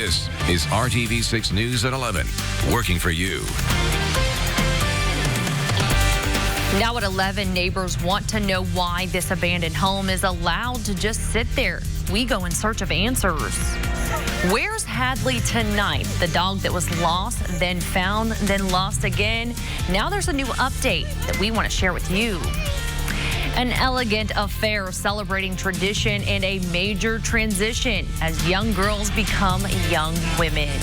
This is RTV6 News at 11, working for you. Now at 11, neighbors want to know why this abandoned home is allowed to just sit there. We go in search of answers. Where's Hadley tonight? The dog that was lost, then found, then lost again. Now there's a new update that we want to share with you. An elegant affair celebrating tradition and a major transition as young girls become young women.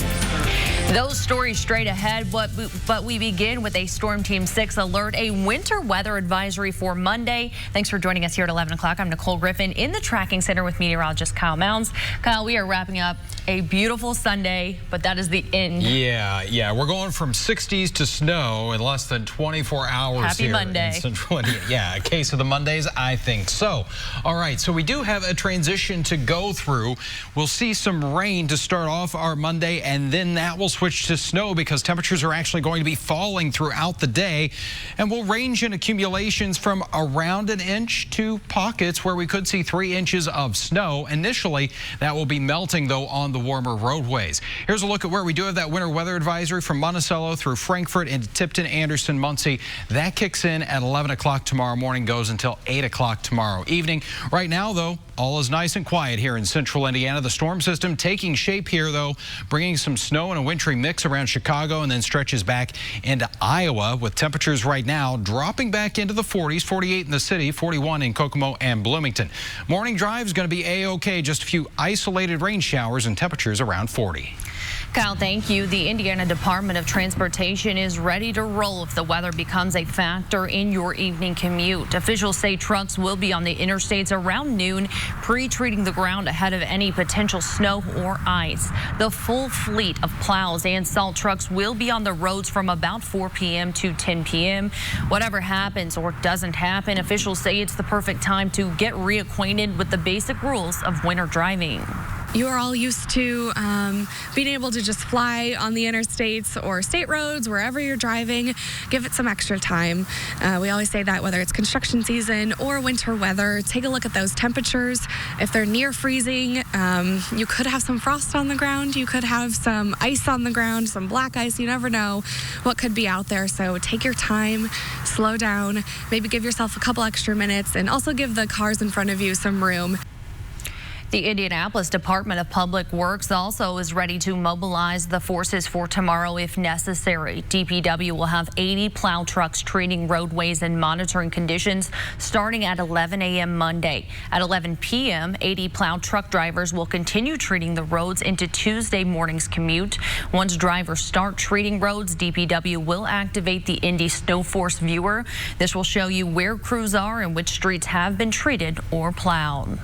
Those stories straight ahead, but we begin with a Storm Team 6 alert, a winter weather advisory for Monday. Thanks for joining us here at 11 o'clock. I'm Nicole Griffin in the tracking center with meteorologist Kyle Mounds. Kyle, we are wrapping up a beautiful Sunday, but that is the end. Yeah. We're going from 60s to snow in less than 24 hours. Happy here Monday. In Central Indiana. Yeah, a case of the Mondays, I think so. All right, so we do have a transition to go through. We'll see some rain to start off our Monday, and then that will switch to snow because temperatures are actually going to be falling throughout the day, and will range in accumulations from around an inch to pockets where we could see 3 inches of snow. Initially, that will be melting, though, on the warmer roadways. Here's a look at where we do have that winter weather advisory from Monticello through Frankfort into Tipton, Anderson, Muncie. That kicks in at 11 o'clock tomorrow morning, goes until 8 o'clock tomorrow evening. Right now, though, all is nice and quiet here in central Indiana. The storm system taking shape here, though, bringing some snow and a wintry mix around Chicago and then stretches back into Iowa with temperatures right now dropping back into the 40s, 48 in the city, 41 in Kokomo and Bloomington. Morning drive is going to be A-OK, just a few isolated rain showers and temperatures around 40. Kyle, thank you. The Indiana Department of Transportation is ready to roll if the weather becomes a factor in your evening commute. Officials say trucks will be on the interstates around noon, pre-treating the ground ahead of any potential snow or ice. The full fleet of plows and salt trucks will be on the roads from about 4 p.m. to 10 p.m. Whatever happens or doesn't happen, officials say it's the perfect time to get reacquainted with the basic rules of winter driving. You are all used to being able to just fly on the interstates or state roads, wherever you're driving. Give it some extra time. We always say that whether it's construction season or winter weather, take a look at those temperatures. If they're near freezing, you could have some frost on the ground. You could have some ice on the ground, some black ice. You never know what could be out there. So take your time, slow down, maybe give yourself a couple extra minutes, and also give the cars in front of you some room. The Indianapolis Department of Public Works also is ready to mobilize the forces for tomorrow if necessary. DPW will have 80 plow trucks treating roadways and monitoring conditions starting at 11 a.m. Monday. At 11 p.m., 80 plow truck drivers will continue treating the roads into Tuesday morning's commute. Once drivers start treating roads, DPW will activate the Indy Snow Force viewer. This will show you where crews are and which streets have been treated or plowed.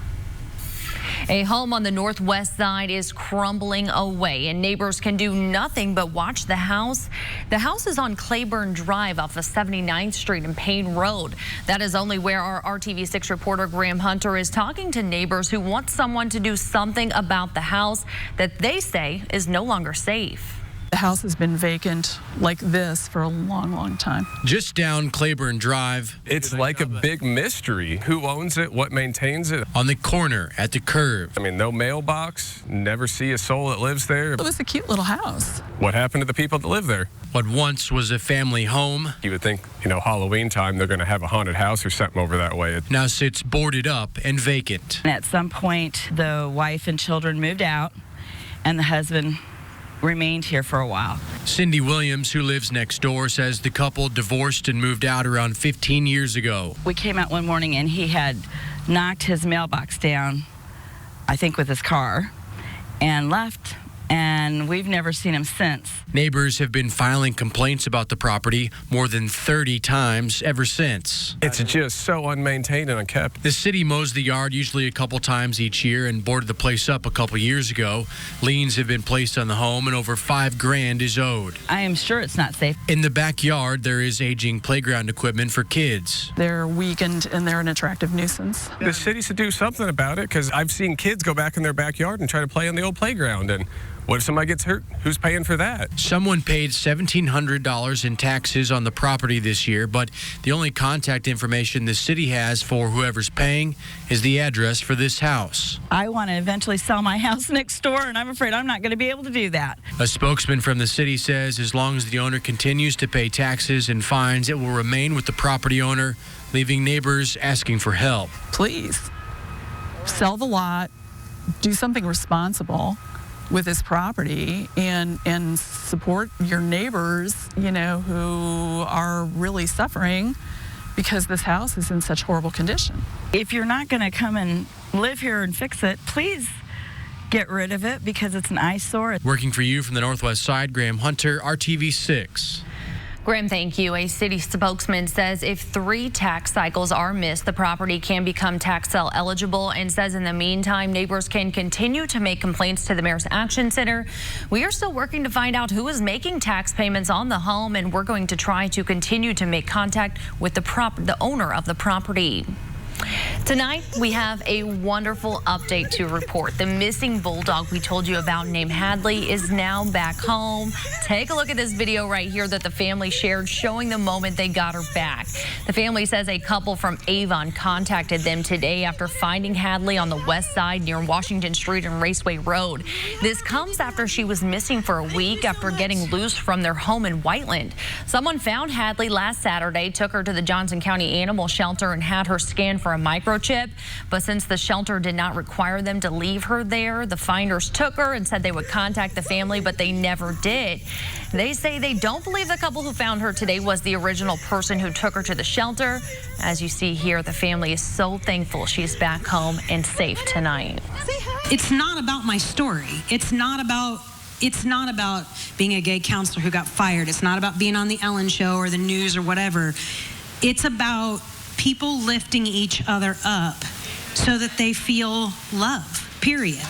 A home on the northwest side is crumbling away, and neighbors can do nothing but watch the house. The house is on Claiborne Drive off of 79th Street and Payne Road. That is only where our RTV6 reporter Graham Hunter is talking to neighbors who want someone to do something about the house that they say is no longer safe. The house has been vacant like this for a long time. Just down Claiborne Drive. It's like a big mystery. Who owns it? What maintains it? On the corner at the curve. I mean, no mailbox. Never see a soul that lives there. It was a cute little house. What happened to the people that live there? What once was a family home. You would think, Halloween time, they're going to have a haunted house or something over that way. Now sits boarded up and vacant. At some point, the wife and children moved out, and the husband remained here for a while. Cindy Williams, who lives next door, says the couple divorced and moved out around 15 years ago. We came out one morning and he had knocked his mailbox down, I think with his car, and left. And we've never seen him since. Neighbors have been filing complaints about the property more than 30 times ever since. It's just so unmaintained and unkept. The city mows the yard usually a couple times each year and boarded the place up a couple years ago. Liens have been placed on the home and over $5,000 is owed. I am sure it's not safe. In the backyard, there is aging playground equipment for kids. They're weakened and they're an attractive nuisance. The city should do something about it because I've seen kids go back in their backyard and try to play on the old playground, and What if somebody gets hurt? Who's paying for that? Someone paid $1,700 in taxes on the property this year, but the only contact information the city has for whoever's paying is the address for this house. I want to eventually sell my house next door, and I'm afraid I'm not going to be able to do that. A spokesman from the city says as long as the owner continues to pay taxes and fines, it will remain with the property owner, leaving neighbors asking for help. Please sell the lot, do something responsible with this property, and support your neighbors, who are really suffering because this house is in such horrible condition. If you're not going to come and live here and fix it, please get rid of it because it's an eyesore. Working for you from the Northwest Side, Graham Hunter, RTV6. Graham, thank you. A city spokesman says if 3 tax cycles are missed, the property can become tax sale eligible, and says in the meantime, neighbors can continue to make complaints to the Mayor's Action Center. We are still working to find out who is making tax payments on the home, and we're going to try to continue to make contact with the owner of the property. Tonight, we have a wonderful update to report. The missing bulldog we told you about named Hadley is now back home. Take a look at this video right here that the family shared showing the moment they got her back. The family says a couple from Avon contacted them today after finding Hadley on the west side near Washington Street and Raceway Road. This comes after she was missing for a week after getting loose from their home in Whiteland. Someone found Hadley last Saturday, took her to the Johnson County Animal Shelter and had her scanned for a microchip, but since the shelter did not require them to leave her there, the finders took her and said they would contact the family, but they never did. They say they don't believe the couple who found her today was the original person who took her to the shelter. As you see here, the family is so thankful she's back home and safe tonight. It's not about my story. It's not about being a gay counselor who got fired. It's not about being on the Ellen Show or the news or whatever. It's about people lifting each other up so that they feel love, period.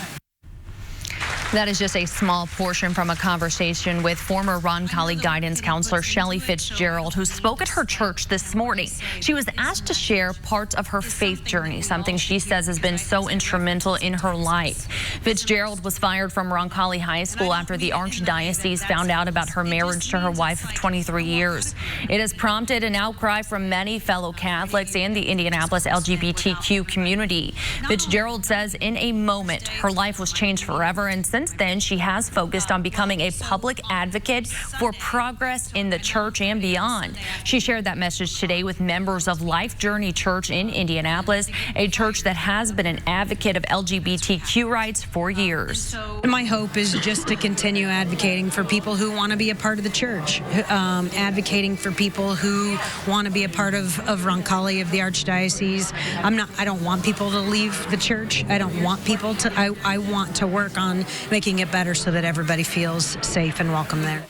That is just a small portion from a conversation with former Roncalli guidance counselor Shelly Fitzgerald, who spoke at her church this morning. She was asked to share parts of her faith journey, something she says has been so instrumental in her life. Fitzgerald was fired from Roncalli High School after the Archdiocese found out about her marriage to her wife of 23 years. It has prompted an outcry from many fellow Catholics and the Indianapolis LGBTQ community. Fitzgerald says in a moment, her life was changed forever, and since then, she has focused on becoming a public advocate for progress in the church and beyond. She shared that message today with members of Life Journey Church in Indianapolis, a church that has been an advocate of LGBTQ rights for years. My hope is just to continue advocating for people who want to be a part of the church, advocating for people who want to be a part of Roncalli, of the Archdiocese. I don't want people to leave the church. I don't want people to, I want to work on making it better so that everybody feels safe and welcome there.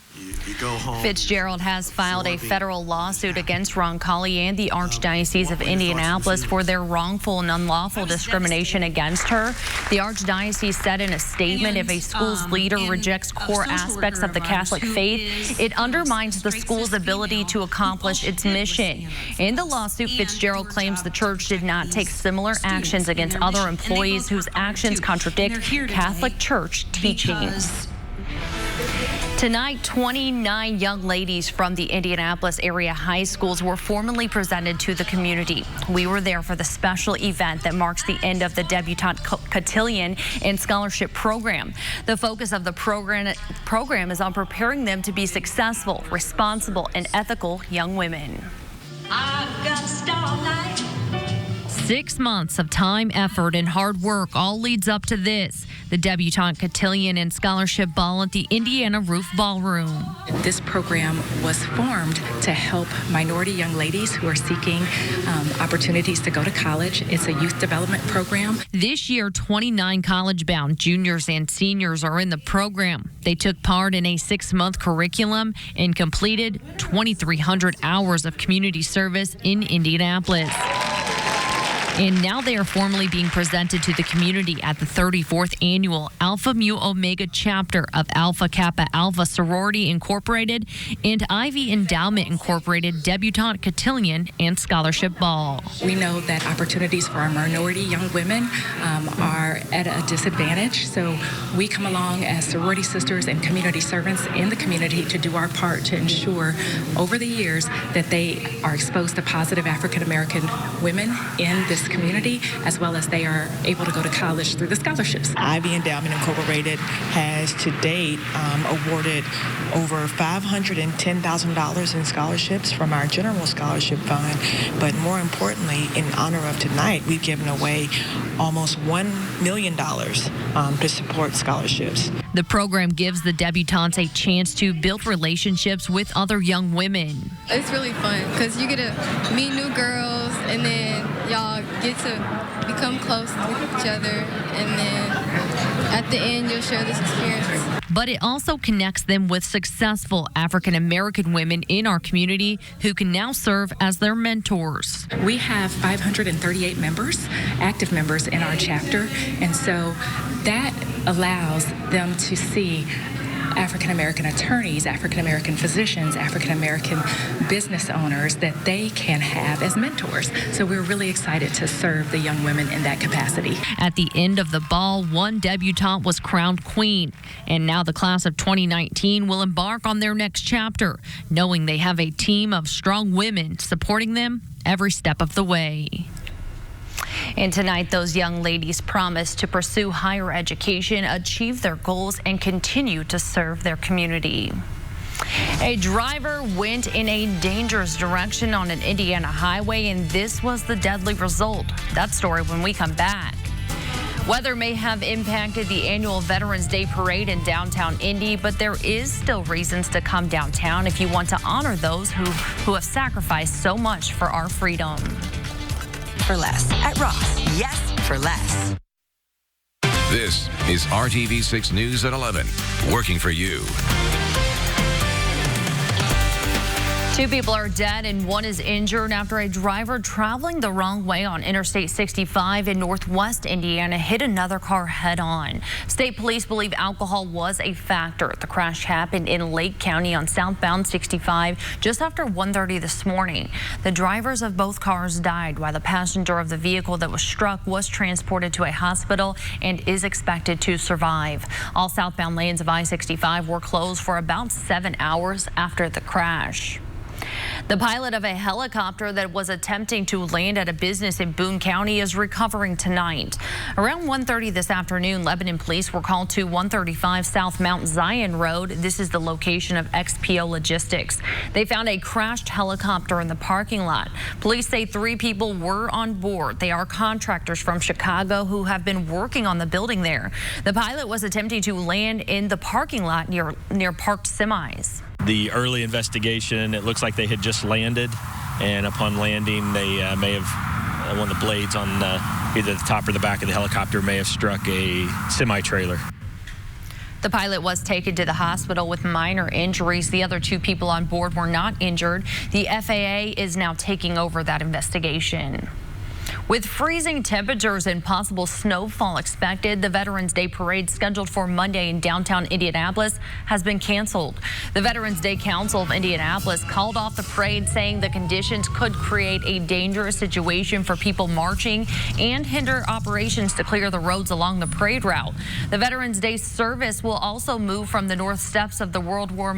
Fitzgerald has filed a federal lawsuit against Roncalli and the Archdiocese of Indianapolis for their wrongful and unlawful discrimination against her. The Archdiocese said in a statement, if a school's leader rejects core aspects of the Catholic faith, it undermines the school's ability to accomplish its mission. In the lawsuit, Fitzgerald claims the church did not take similar actions against other employees whose actions contradict Catholic Church teachings. Tonight, 29 young ladies from the Indianapolis area high schools were formally presented to the community. We were there for the special event that marks the end of the Debutante Cotillion and Scholarship Program. The focus of the program is on preparing them to be successful, responsible, and ethical young women. I've got a starlight. 6 months of time, effort, and hard work all leads up to this. The Debutante Cotillion and Scholarship Ball at the Indiana Roof Ballroom. This program was formed to help minority young ladies who are seeking opportunities to go to college. It's a youth development program. This year, 29 college-bound juniors and seniors are in the program. They took part in a 6-month curriculum and completed 2,300 hours of community service in Indianapolis. And now they are formally being presented to the community at the 34th annual Alpha Mu Omega chapter of Alpha Kappa Alpha Sorority Incorporated and Ivy Endowment Incorporated Debutante Cotillion and Scholarship Ball. We know that opportunities for our minority young women are at a disadvantage, so we come along as sorority sisters and community servants in the community to do our part to ensure over the years that they are exposed to positive African American women in this community, as well as they are able to go to college through the scholarships. Ivy Endowment Incorporated has to date awarded over $510,000 in scholarships from our general scholarship fund, but more importantly, in honor of tonight, we've given away almost $1 million to support scholarships. The program gives the debutantes a chance to build relationships with other young women. It's really fun because you get to meet new girls and then y'all get to become close with each other, and then at the end you'll share this experience. But it also connects them with successful African American women in our community who can now serve as their mentors. We have 538 members, active members in our chapter, and so that allows them to see African American attorneys, African American physicians, African American business owners that they can have as mentors. So we're really excited to serve the young women in that capacity. At the end of the ball, one debutante was crowned queen, and now the class of 2019 will embark on their next chapter, knowing they have a team of strong women supporting them every step of the way. And tonight, those young ladies promise to pursue higher education, achieve their goals, and continue to serve their community. A driver went in a dangerous direction on an Indiana highway, and this was the deadly result. That story when we come back. Weather may have impacted the annual Veterans Day Parade in downtown Indy, but there is still reasons to come downtown if you want to honor those who have sacrificed so much for our freedom. For less at Ross. Yes, for less. This is RTV6 News at 11, working for you. 2 people are dead and 1 is injured after a driver traveling the wrong way on Interstate 65 in northwest Indiana hit another car head-on. State police believe alcohol was a factor. The crash happened in Lake County on southbound 65 just after 1:30 this morning. The drivers of both cars died, while the passenger of the vehicle that was struck was transported to a hospital and is expected to survive. All southbound lanes of I-65 were closed for about 7 hours after the crash. The pilot of a helicopter that was attempting to land at a business in Boone County is recovering tonight. Around 1:30 this afternoon, Lebanon police were called to 135 South Mount Zion Road. This is the location of XPO Logistics. They found a crashed helicopter in the parking lot. Police say 3 people were on board. They are contractors from Chicago who have been working on the building there. The pilot was attempting to land in the parking lot near parked semis. The early investigation, it looks like they had just landed, and upon landing, they may have, one of the blades on either the top or the back of the helicopter may have struck a semi-trailer. The pilot was taken to the hospital with minor injuries. The other 2 people on board were not injured. The FAA is now taking over that investigation. With freezing temperatures and possible snowfall expected, the Veterans Day Parade scheduled for Monday in downtown Indianapolis has been canceled. The Veterans Day Council of Indianapolis called off the parade, saying the conditions could create a dangerous situation for people marching and hinder operations to clear the roads along the parade route. The Veterans Day service will also move from the north steps of the World War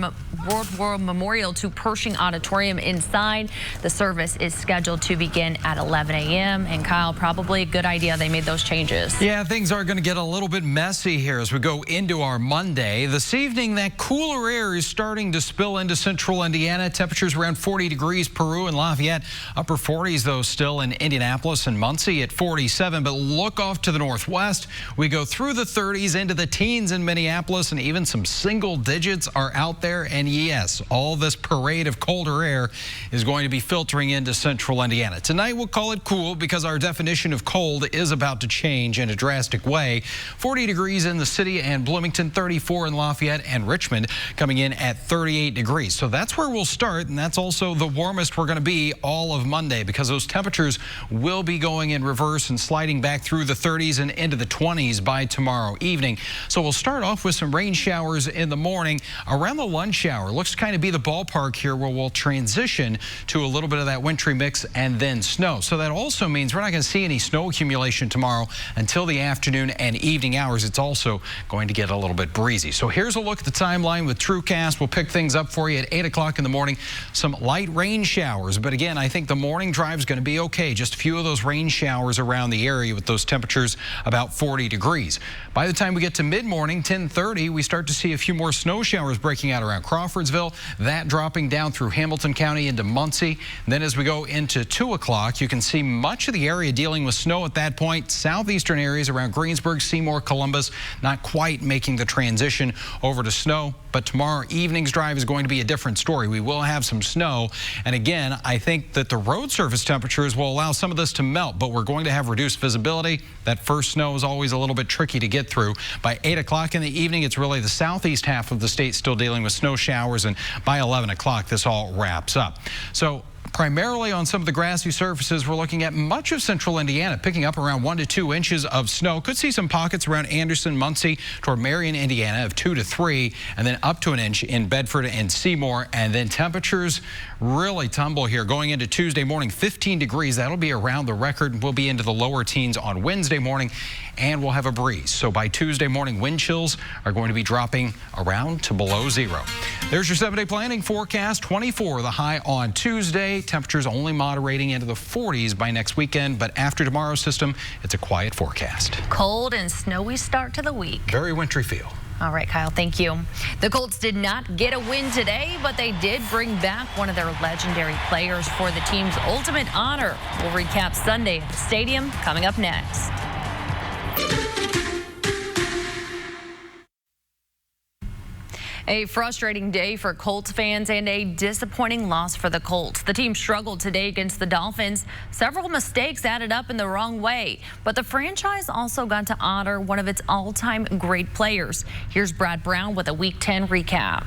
Memorial to Pershing Auditorium inside. The service is scheduled to begin at 11 a.m. And Kyle, probably a good idea they made those changes. Yeah, things are going to get a little bit messy here as we go into our Monday. This evening, that cooler air is starting to spill into central Indiana. Temperatures around 40 degrees, Peru and Lafayette. Upper 40s, though, still in Indianapolis and Muncie at 47. But look off to the northwest. We go through the 30s into the teens in Minneapolis, and even some single digits are out there. And yes, all this parade of colder air is going to be filtering into central Indiana. Tonight, we'll call it cool because because our definition of cold is about to change in a drastic way. 40 degrees in the city and Bloomington, 34 in Lafayette and Richmond, coming in at 38 degrees. So that's where we'll start, and that's also the warmest we're going to be all of Monday, because those temperatures will be going in reverse and sliding back through the 30s and into the 20s by tomorrow evening. So we'll start off with some rain showers in the morning. Around the lunch hour, looks to kind of be the ballpark here, where we'll transition to a little bit of that wintry mix and then snow. So that also means we're not going to see any snow accumulation tomorrow until the afternoon and evening hours. It's also going to get a little bit breezy. So here's a look at the timeline with TrueCast. We'll pick things up for you at 8 o'clock in the morning. Some light rain showers, but again, I think the morning drive is going to be okay. Just a few of those rain showers around the area with those temperatures about 40 degrees. By the time we get to mid-morning, 10:30, we start to see a few more snow showers breaking out around Crawfordsville, that dropping down through Hamilton County into Muncie. And then as we go into 2 o'clock, you can see much of the area dealing with snow at that point. Southeastern areas around Greensburg, Seymour, Columbus, not quite making the transition over to snow. But tomorrow evening's drive is going to be a different story. We will have some snow. And again, I think that the road surface temperatures will allow some of this to melt, but we're going to have reduced visibility. That first snow is always a little bit tricky to get through. By 8 o'clock in the evening, it's really the southeast half of the state still dealing with snow showers, and by 11 o'clock, this all wraps up. So primarily on some of the grassy surfaces, we're looking at much of central Indiana, picking up around 1 to 2 inches of snow. Could see some pockets around Anderson, Muncie, toward Marion, Indiana of 2 to 3, and then up to an inch in Bedford and Seymour. And then temperatures really tumble here going into Tuesday morning. 15 degrees. That'll be around the record. We'll be into the lower teens on Wednesday morning, and we'll have a breeze. So by Tuesday morning, wind chills are going to be dropping around to below 0. There's your 7-day planning forecast. 24 the high on Tuesday. Temperatures only moderating into the 40s by next weekend, but after tomorrow's system, it's a quiet forecast. Cold and snowy start to the week. Very wintry feel. All right, Kyle, thank you. The Colts did not get a win today, but they did bring back one of their legendary players for the team's ultimate honor. We'll recap Sunday at the stadium coming up next. A frustrating day for Colts fans and a disappointing loss for the Colts. The team struggled today against the Dolphins. Several mistakes added up in the wrong way, but the franchise also got to honor one of its all-time great players. Here's Brad Brown with a Week 10 recap.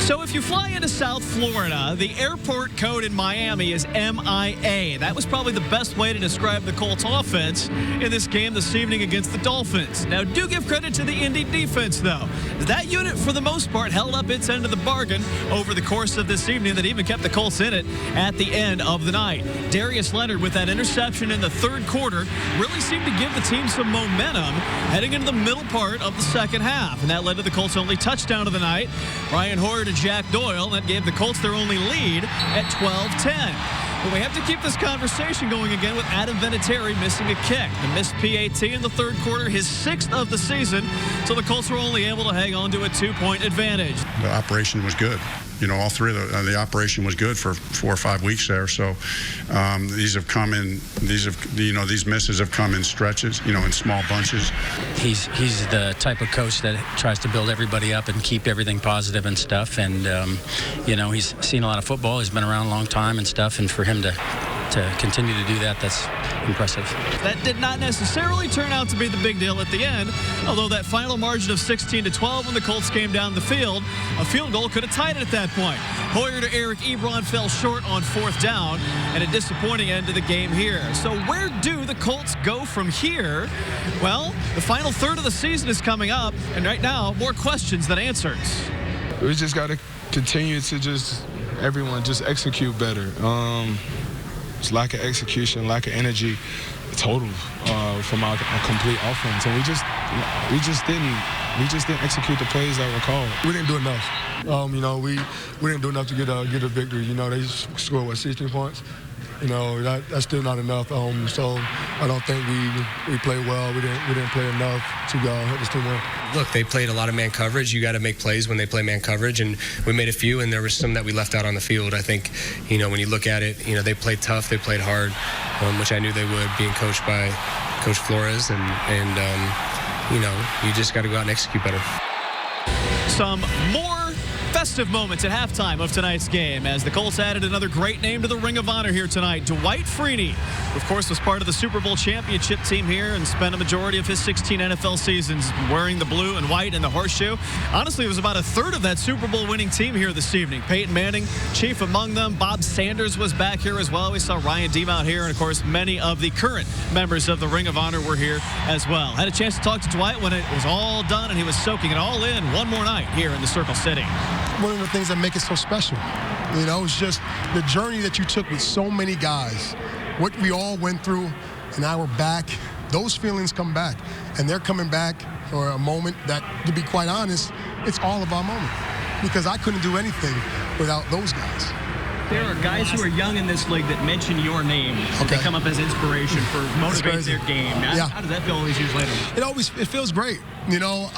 So if you fly into South Florida, the airport code in Miami is MIA. That was probably the best way to describe the Colts offense in this game this evening against the Dolphins. Now, do give credit to the Indy defense, though. That unit, for the most part, held up its end of the bargain over the course of this evening that even kept the Colts in it at the end of the night. Darius Leonard, with that interception in the third quarter, really seemed to give the team some momentum heading into the middle part of the second half, and that led to the Colts' only touchdown of the night. Brian Hoyer to Jack Doyle. That gave the Colts their only lead at 12-10. But we have to keep this conversation going again with Adam Vinatieri missing a kick. The missed PAT in the third quarter, his 6th of the season. So the Colts were only able to hang on to a 2-point advantage. The operation was good. You know, all three of the operation was good for 4 or 5 weeks there. So these have come in. These misses have come in stretches. You know, in small bunches. He's the type of coach that tries to build everybody up and keep everything positive and stuff. And you know, he's seen a lot of football. He's been around a long time and stuff. And for him to continue to do that, that's impressive. That did not necessarily turn out to be the big deal at the end, although that final margin of 16-12 when the Colts came down the field, a field goal could have tied it at that point. Hoyer to Eric Ebron fell short on 4th down, and a disappointing end to the game here. So where do the Colts go from here? Well, the final third of the season is coming up, and right now, more questions than answers. We just got to continue to everyone execute better. It's lack of execution, lack of energy, total from our complete offense, and we just didn't execute the plays that were called. We didn't do enough. You know, we didn't do enough to get a victory. You know, they scored 16 points. You know, that's still not enough. So I don't think we played well. We didn't play enough to help this team win. Look, they played a lot of man coverage. You got to make plays when they play man coverage, and we made a few, and there was some that we left out on the field. I think, you know, when you look at it, you know, they played tough, they played hard, which I knew they would, being coached by Coach Flores, and you know, you just got to go out and execute better. Some more Festive moments at halftime of tonight's game as the Colts added another great name to the Ring of Honor here tonight. Dwight Freeney, who of course was part of the Super Bowl championship team here and spent a majority of his 16 NFL seasons wearing the blue and white and the horseshoe. Honestly, it was about a third of that Super Bowl winning team here this evening. Peyton Manning, chief among them. Bob Sanders was back here as well. We saw Ryan Demout here, and of course many of the current members of the Ring of Honor were here as well. Had a chance to talk to Dwight when it was all done, and he was soaking it all in one more night here in the Circle City. One of the things that make it so special, you know, it's just the journey that you took with so many guys, what we all went through, and now we're back. Those feelings come back, and they're coming back for a moment that, to be quite honest, it's all of our moment, because I couldn't do anything without those guys. There are guys who are young in this league that mention your name. Okay. They come up as inspiration for motivating their game. Yeah. How does that feel all these years later? It feels great, you know.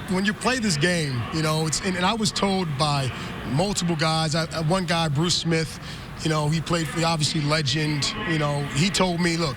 When you play this game, you know, and I was told by multiple guys. One guy, Bruce Smith, you know, he played for the obviously legend. You know, he told me, look,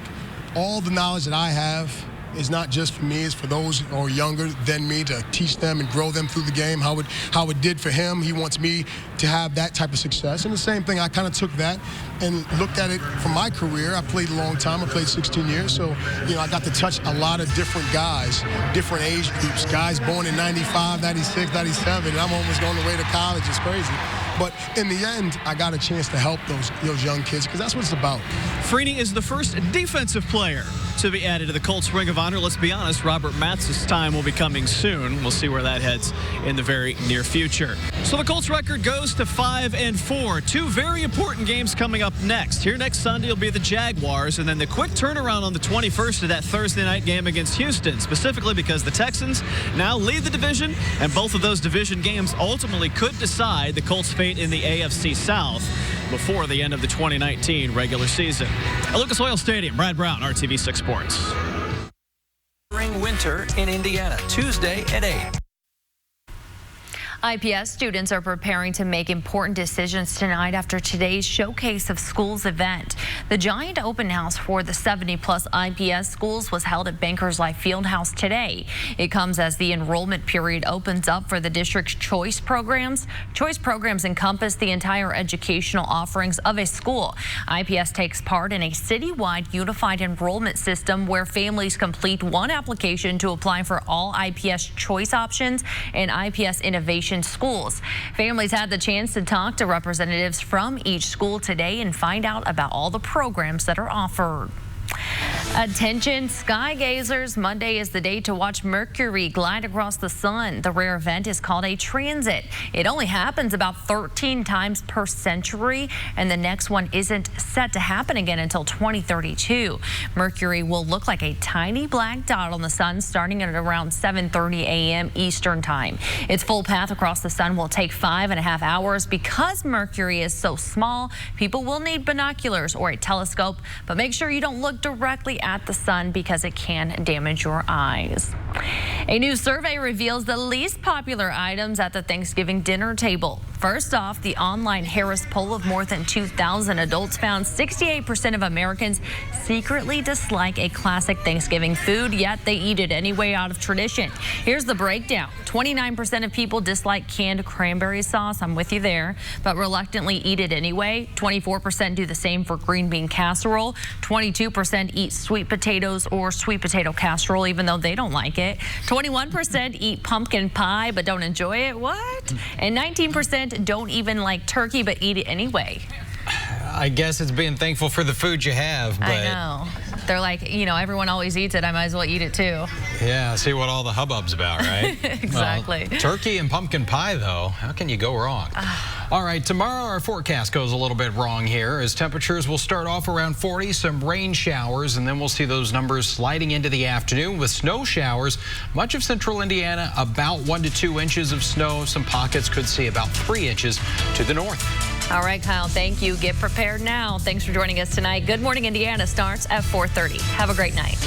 all the knowledge that I have is not just for me, it's for those who are younger than me, to teach them and grow them through the game. How it did for him. He wants me to have that type of success. And the same thing, I kind of took that and looked at it from my career. I played a long time. I played 16 years. So, you know, I got to touch a lot of different guys, different age groups, guys born in 95, 96, 97. And I'm almost going away to college. It's crazy. But in the end, I got a chance to help those young kids, because that's what it's about. Freeney is the first defensive player to be added to the Colts Ring of Honor. Let's be honest, Robert Matz's time will be coming soon. We'll see where that heads in the very near future. So the Colts record goes to 5-4. Two very important games coming up next. Here next Sunday will be the Jaguars, and then the quick turnaround on the 21st of that Thursday night game against Houston, specifically because the Texans now lead the division, and both of those division games ultimately could decide the Colts' fate in the AFC South before the end of the 2019 regular season. At Lucas Oil Stadium, Brad Brown, RTV6 Sports. Spring winter in Indiana, Tuesday at 8. IPS students are preparing to make important decisions tonight after today's Showcase of Schools event. The giant open house for the 70-plus IPS schools was held at Bankers Life Fieldhouse today. It comes as the enrollment period opens up for the district's choice programs. Choice programs encompass the entire educational offerings of a school. IPS takes part in a citywide unified enrollment system where families complete one application to apply for all IPS choice options and IPS innovation schools. Families had the chance to talk to representatives from each school today and find out about all the programs that are offered. Attention sky gazers, Monday is the day to watch Mercury glide across the sun. The rare event is called a transit. It only happens about 13 times per century, and the next one isn't set to happen again until 2032. Mercury will look like a tiny black dot on the sun starting at around 7:30 a.m. Eastern time. Its full path across the sun will take 5.5 hours. Because Mercury is so small, people will need binoculars or a telescope, but make sure you don't look directly at the sun because it can damage your eyes. A new survey reveals the least popular items at the Thanksgiving dinner table. First off, the online Harris poll of more than 2,000 adults found 68% of Americans secretly dislike a classic Thanksgiving food, yet they eat it anyway out of tradition. Here's the breakdown. 29% of people dislike canned cranberry sauce. I'm with you there, but reluctantly eat it anyway. 24% do the same for green bean casserole. 22% eat sweet potatoes or sweet potato casserole, even though they don't like it. 21% eat pumpkin pie but don't enjoy it. What? And 19% don't even like turkey but eat it anyway. I guess it's being thankful for the food you have. But I know. They're like, you know, everyone always eats it. I might as well eat it too. Yeah, see what all the hubbub's about, right? Exactly. Well, turkey and pumpkin pie, though, how can you go wrong? All right, tomorrow our forecast goes a little bit wrong here as temperatures will start off around 40, some rain showers, and then we'll see those numbers sliding into the afternoon with snow showers. Much of central Indiana, about 1 to 2 inches of snow. Some pockets could see about 3 inches to the north. All right, Kyle, thank you. Get prepared now. Thanks for joining us tonight. Good Morning Indiana starts at 4:30. Have a great night.